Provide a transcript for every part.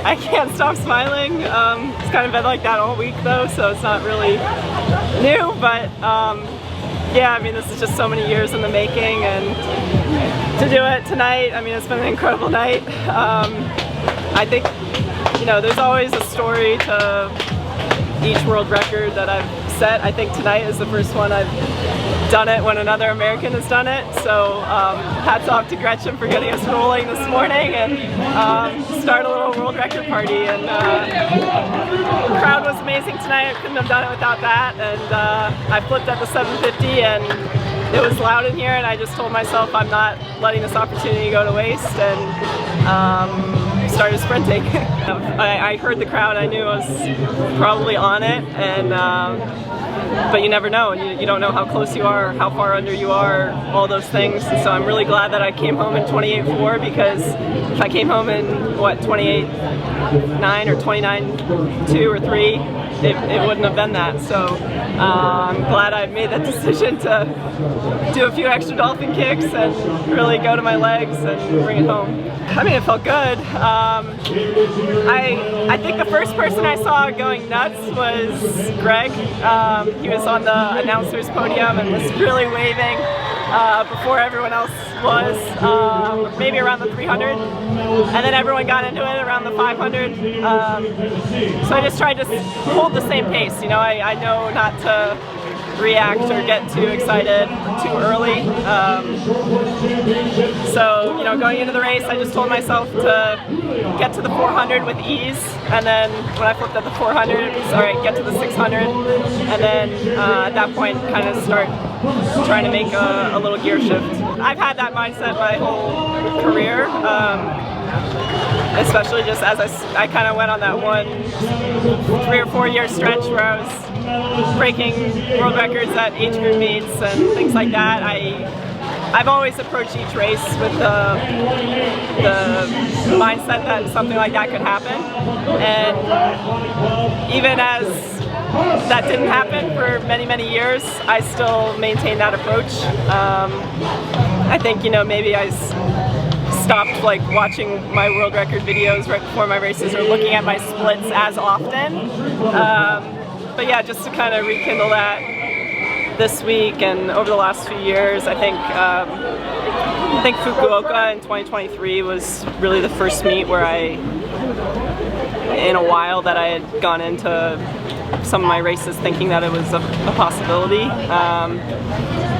I can't stop smiling. It's kind of been like that all week though, so it's not really new, but yeah, I mean, this is just so many years in the making, and to do it tonight, I mean, it's been an incredible night. I think, you know, there's always a story to each world record that I've set. I think tonight is the first one I've done it when another American has done it, so hats off to Gretchen for getting us rolling this morning and start a little world record party. And the crowd was amazing tonight. I couldn't have done it without that, and I flipped at the 750 and it was loud in here, and I just told myself I'm not letting this opportunity go to waste, and started sprinting. I heard the crowd. I knew I was probably on it, and but you never know. You don't know how close you are, how far under you are, all those things. And so I'm really glad that I came home in 28.4, because if I came home in what, 28.9 or 29.2 or 3, it wouldn't have been that. So I'm glad I made that decision to do a few extra dolphin kicks and really go to my legs and bring it home. I mean, it felt good. I think the first person I saw going nuts was Greg. He was on the announcer's podium and was really waving before everyone else was, maybe around the 300. And then everyone got into it around the 500. So I just tried to hold the same pace. You know, I know not to react or get too excited too early. So, you know, going into the race, I just told myself to get to the 400 with ease, and then when I flipped at the 400, it was all right, get to the 600, and then at that point, kind of start trying to make a little gear shift. I've had that mindset my whole career. Especially just as I kind of went on that 3 or 4 year stretch where I was breaking world records at age group meets and things like that. I've always approached each race with the mindset that something like that could happen, and even as that didn't happen for many years, I still maintain that approach. I think, you know, maybe I stopped like watching my world record videos right before my races or looking at my splits as often. But yeah, just to kind of rekindle that this week and over the last few years, I think Fukuoka in 2023 was really the first meet where in a while that I had gone into some of my races thinking that it was a possibility.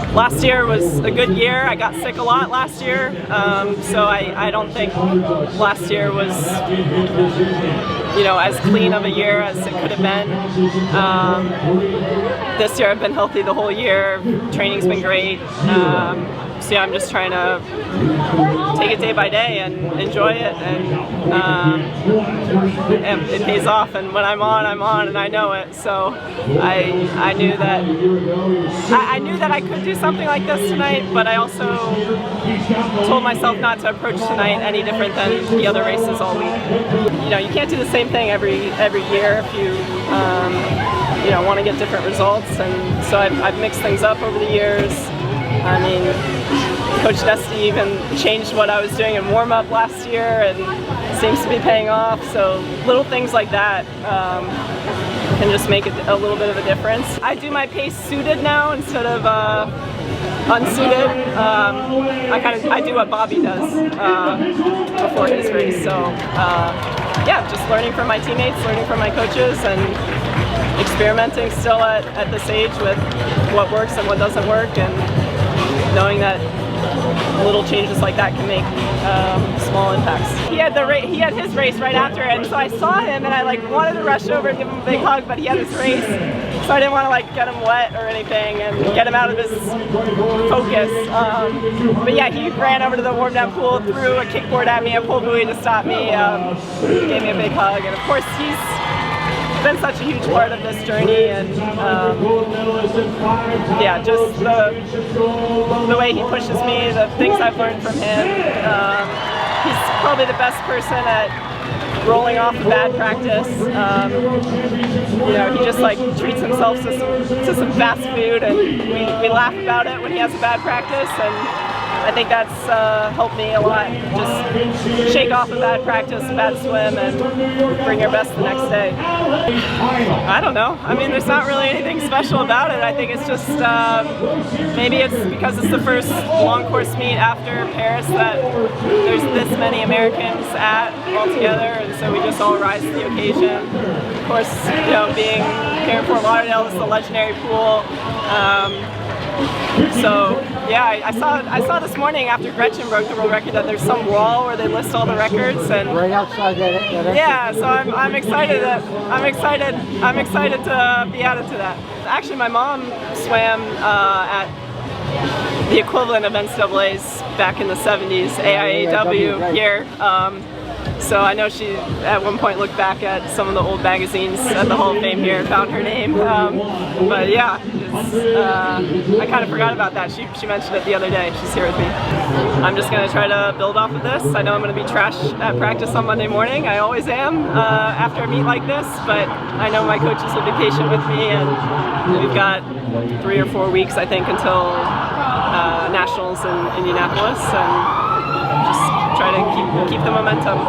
Last year was a good year. I got sick a lot last year, so I don't think last year was, you know, as clean of a year as it could have been. This year I've been healthy the whole year. Training's been great. So yeah, I'm just trying to take it day by day and enjoy it, and it pays off. And when I'm on, and I know it. So I knew that I could do something like this tonight, but I also told myself not to approach tonight any different than the other races all week. You know, you can't do the same thing every year if you you know, want to get different results, and so I've mixed things up over the years. I mean, Coach Dusty even changed what I was doing in warm-up last year, and it seems to be paying off. So little things like that can just make a little bit of a difference. I do my pace suited now instead of unsuited. I do what Bobby does before his race. So yeah, just learning from my teammates, learning from my coaches, and experimenting still at this age with what works and what doesn't work, and knowing that little changes like that can make small impacts. He had his race right after it, and so I saw him and I like wanted to rush over and give him a big hug, but he had his race, so I didn't want to like get him wet or anything and get him out of his focus. But yeah, he ran over to the warm down pool, threw a kickboard at me, a pull buoy to stop me, gave me a big hug, and of course he's been such a huge part of this journey, and yeah, just the way he pushes me, the things I've learned from him. He's probably the best person at rolling off a bad practice. You know, he just like treats himself to some fast food, and we laugh about it when he has a bad practice, and I think that's helped me a lot. Just shake off a bad practice, a bad swim, and bring your best the next day. I don't know. I mean, there's not really anything special about it. I think it's just maybe it's because it's the first long course meet after Paris that there's this many Americans at all together, and so we just all rise to the occasion. Of course, you know, being here in Fort Lauderdale, this is a legendary pool. So yeah, I saw this morning after Gretchen broke the world record that there's some wall where they list all the records, and right outside that yeah. So I'm excited to be added to that. Actually, my mom swam at the equivalent of NCAA's back in the 70s, AIAW year. So I know she at one point looked back at some of the old magazines at the Hall of Fame here and found her name. But yeah, I kind of forgot about that. She mentioned it the other day. She's here with me. I'm just going to try to build off of this. I know I'm going to be trash at practice on Monday morning. I always am after a meet like this, but I know my coaches will be patient with me, and we've got 3 or 4 weeks, I think, until Nationals in Indianapolis, and just try to keep the momentum.